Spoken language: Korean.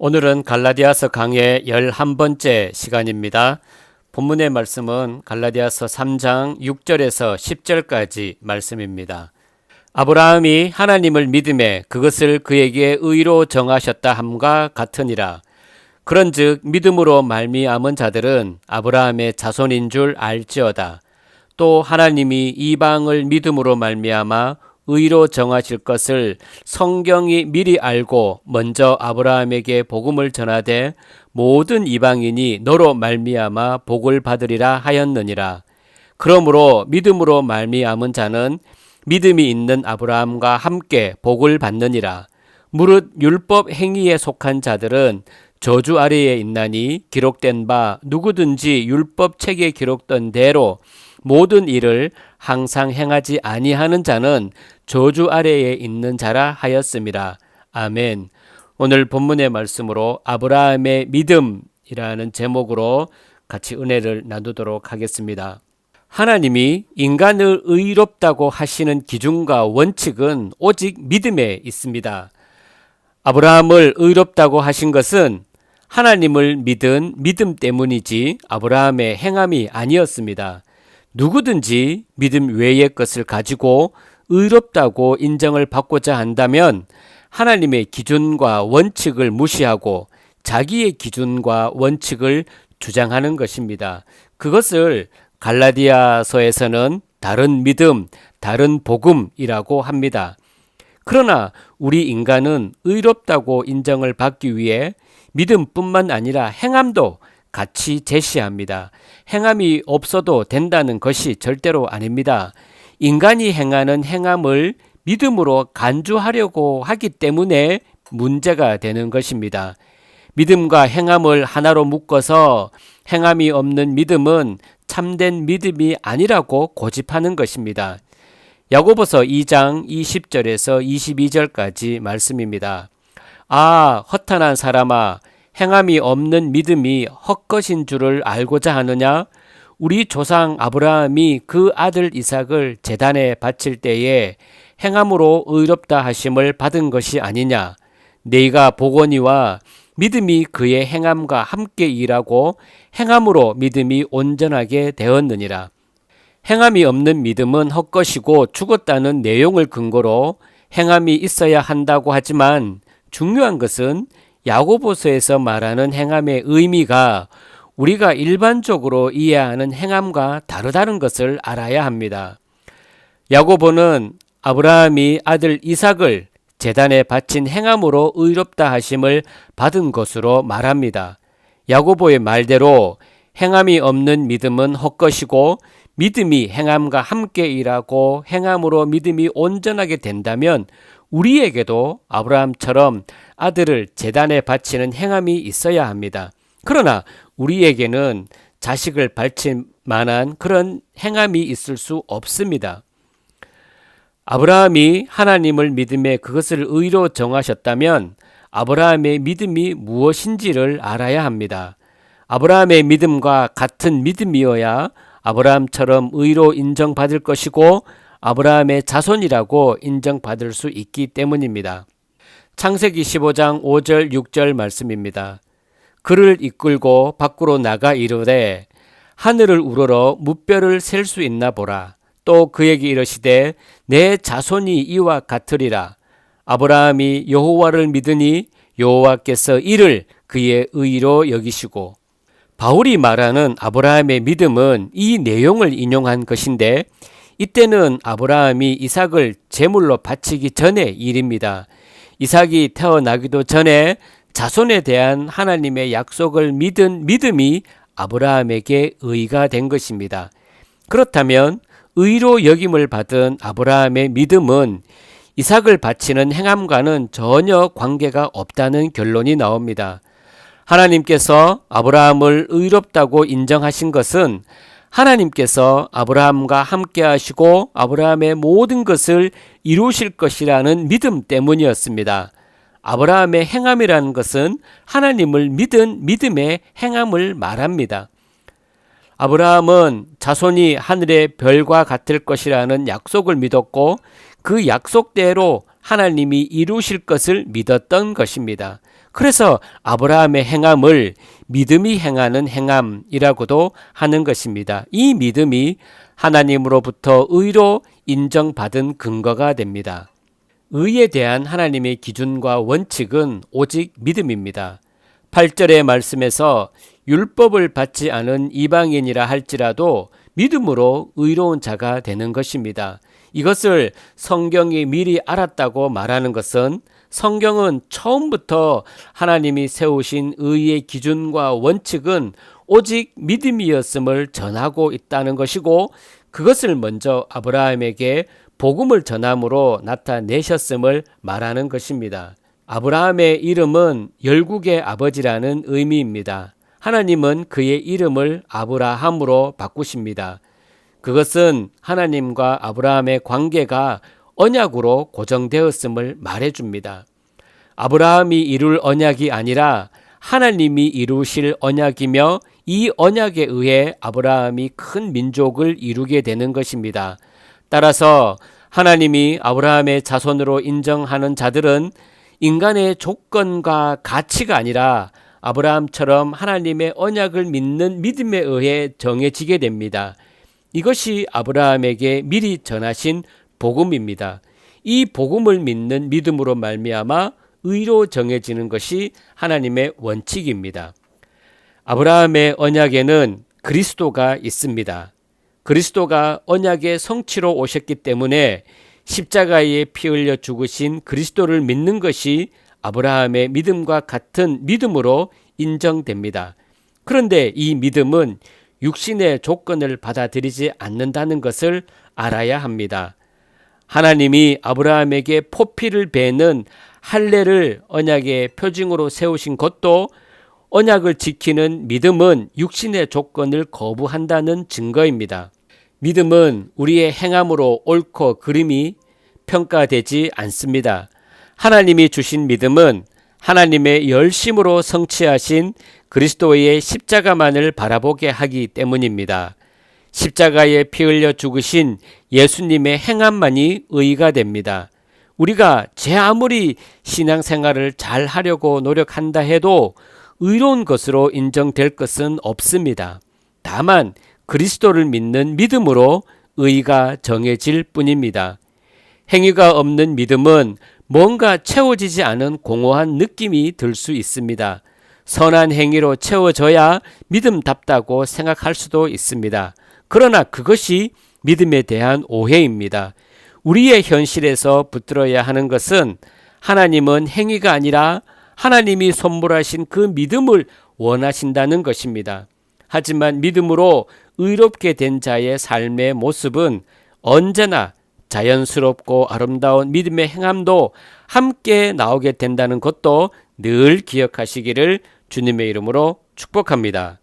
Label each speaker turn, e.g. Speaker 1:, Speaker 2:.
Speaker 1: 오늘은 갈라디아서 강의 11번째 시간입니다. 본문의 말씀은 갈라디아서 3장 6절에서 10절까지 말씀입니다. 아브라함이 하나님을 믿음에 그것을 그에게 의로 정하셨다 함과 같으니라. 그런즉 믿음으로 말미암은 자들은 아브라함의 자손인 줄 알지어다. 또 하나님이 이방을 믿음으로 말미암아 의로 정하실 것을 성경이 미리 알고 먼저 아브라함에게 복음을 전하되 모든 이방인이 너로 말미암아 복을 받으리라 하였느니라. 그러므로 믿음으로 말미암은 자는 믿음이 있는 아브라함과 함께 복을 받느니라. 무릇 율법 행위에 속한 자들은 저주 아래에 있나니 기록된 바 누구든지 율법 책에 기록된 대로 모든 일을 항상 행하지 아니하는 자는 저주 아래에 있는 자라 하였음이라. 아멘. 오늘 본문의 말씀으로 아브라함의 믿음이라는 제목으로 같이 은혜를 나누도록 하겠습니다. 하나님이 인간을 의롭다고 하시는 기준과 원칙은 오직 믿음에 있습니다. 아브라함을 의롭다고 하신 것은 하나님을 믿은 믿음 때문이지 아브라함의 행함이 아니었습니다. 누구든지 믿음 외의 것을 가지고 의롭다고 인정을 받고자 한다면 하나님의 기준과 원칙을 무시하고 자기의 기준과 원칙을 주장하는 것입니다. 그것을 갈라디아서에서는 다른 믿음, 다른 복음이라고 합니다. 그러나 우리 인간은 의롭다고 인정을 받기 위해 믿음뿐만 아니라 행함도 같이 제시합니다. 행함이 없어도 된다는 것이 절대로 아닙니다. 인간이 행하는 행함을 믿음으로 간주하려고 하기 때문에 문제가 되는 것입니다. 믿음과 행함을 하나로 묶어서 행함이 없는 믿음은 참된 믿음이 아니라고 고집하는 것입니다. 야고보서 2장 20절에서 22절까지 말씀입니다. 아, 허탄한 사람아, 행함이 없는 믿음이 헛것인 줄을 알고자 하느냐? 우리 조상 아브라함이 그 아들 이삭을 제단에 바칠 때에 행함으로 의롭다 하심을 받은 것이 아니냐? 네가 보거니와 믿음이 그의 행함과 함께 일하고 행함으로 믿음이 온전하게 되었느니라. 행함이 없는 믿음은 헛것이고 죽었다는 내용을 근거로 행함이 있어야 한다고 하지만 중요한 것은 야고보서에서 말하는 행함의 의미가 우리가 일반적으로 이해하는 행함과 다르다는 것을 알아야 합니다. 야고보는 아브라함이 아들 이삭을 제단에 바친 행함으로 의롭다 하심을 받은 것으로 말합니다. 야고보의 말대로 행함이 없는 믿음은 헛것이고 믿음이 행함과 함께 일하고 행함으로 믿음이 온전하게 된다면 우리에게도 아브라함처럼 아들을 제단에 바치는 행함이 있어야 합니다. 그러나 우리에게는 자식을 바칠 만한 그런 행함이 있을 수 없습니다. 아브라함이 하나님을 믿음에 그것을 의로 정하셨다면 아브라함의 믿음이 무엇인지를 알아야 합니다. 아브라함의 믿음과 같은 믿음이어야 아브라함처럼 의로 인정받을 것이고 아브라함의 자손이라고 인정받을 수 있기 때문입니다. 창세기 15장 5절 6절 말씀입니다. 그를 이끌고 밖으로 나가 이르되 하늘을 우러러 무뼈를 셀 수 있나 보라. 또 그에게 이르시되 내 자손이 이와 같으리라. 아브라함이 여호와를 믿으니 여호와께서 이를 그의 의로 여기시고. 바울이 말하는 아브라함의 믿음은 이 내용을 인용한 것인데 이때는 아브라함이 이삭을 제물로 바치기 전의 일입니다. 이삭이 태어나기도 전에 자손에 대한 하나님의 약속을 믿은 믿음이 아브라함에게 의가 된 것입니다. 그렇다면 의로 여김을 받은 아브라함의 믿음은 이삭을 바치는 행함과는 전혀 관계가 없다는 결론이 나옵니다. 하나님께서 아브라함을 의롭다고 인정하신 것은 하나님께서 아브라함과 함께 하시고 아브라함의 모든 것을 이루실 것이라는 믿음 때문이었습니다. 아브라함의 행함이라는 것은 하나님을 믿은 믿음의 행함을 말합니다. 아브라함은 자손이 하늘의 별과 같을 것이라는 약속을 믿었고 그 약속대로 하나님이 이루실 것을 믿었던 것입니다. 그래서 아브라함의 행함을 믿음이 행하는 행함이라고도 하는 것입니다. 이 믿음이 하나님으로부터 의로 인정받은 근거가 됩니다. 의에 대한 하나님의 기준과 원칙은 오직 믿음입니다. 8절의 말씀에서 율법을 받지 않은 이방인이라 할지라도 믿음으로 의로운 자가 되는 것입니다. 이것을 성경이 미리 알았다고 말하는 것은 성경은 처음부터 하나님이 세우신 의의 기준과 원칙은 오직 믿음이었음을 전하고 있다는 것이고, 그것을 먼저 아브라함에게 복음을 전함으로 나타내셨음을 말하는 것입니다. 아브라함의 이름은 열국의 아버지라는 의미입니다. 하나님은 그의 이름을 아브라함으로 바꾸십니다. 그것은 하나님과 아브라함의 관계가 언약으로 고정되었음을 말해줍니다. 아브라함이 이룰 언약이 아니라 하나님이 이루실 언약이며, 이 언약에 의해 아브라함이 큰 민족을 이루게 되는 것입니다. 따라서 하나님이 아브라함의 자손으로 인정하는 자들은 인간의 조건과 가치가 아니라 아브라함처럼 하나님의 언약을 믿는 믿음에 의해 정해지게 됩니다. 이것이 아브라함에게 미리 전하신 복음입니다. 이 복음을 믿는 믿음으로 말미암아 의로 정해지는 것이 하나님의 원칙입니다. 아브라함의 언약에는 그리스도가 있습니다. 그리스도가 언약의 성취로 오셨기 때문에 십자가에 피 흘려 죽으신 그리스도를 믿는 것이 아브라함의 믿음과 같은 믿음으로 인정됩니다. 그런데 이 믿음은 육신의 조건을 받아들이지 않는다는 것을 알아야 합니다. 하나님이 아브라함에게 포피를 베는 할례를 언약의 표징으로 세우신 것도 언약을 지키는 믿음은 육신의 조건을 거부한다는 증거입니다. 믿음은 우리의 행함으로 옳고 그름이 평가되지 않습니다. 하나님이 주신 믿음은 하나님의 열심으로 성취하신 그리스도의 십자가만을 바라보게 하기 때문입니다. 십자가에 피 흘려 죽으신 예수님의 행함만이 의가 됩니다. 우리가 제 아무리 신앙생활을 잘 하려고 노력한다 해도 의로운 것으로 인정될 것은 없습니다. 다만 그리스도를 믿는 믿음으로 의가 정해질 뿐입니다. 행위가 없는 믿음은 뭔가 채워지지 않은 공허한 느낌이 들 수 있습니다. 선한 행위로 채워져야 믿음답다고 생각할 수도 있습니다. 그러나 그것이 믿음에 대한 오해입니다. 우리의 현실에서 붙들어야 하는 것은 하나님은 행위가 아니라 하나님이 선물하신 그 믿음을 원하신다는 것입니다. 하지만 믿음으로 의롭게 된 자의 삶의 모습은 언제나 자연스럽고 아름다운 믿음의 행함도 함께 나오게 된다는 것도 늘 기억하시기를 주님의 이름으로 축복합니다.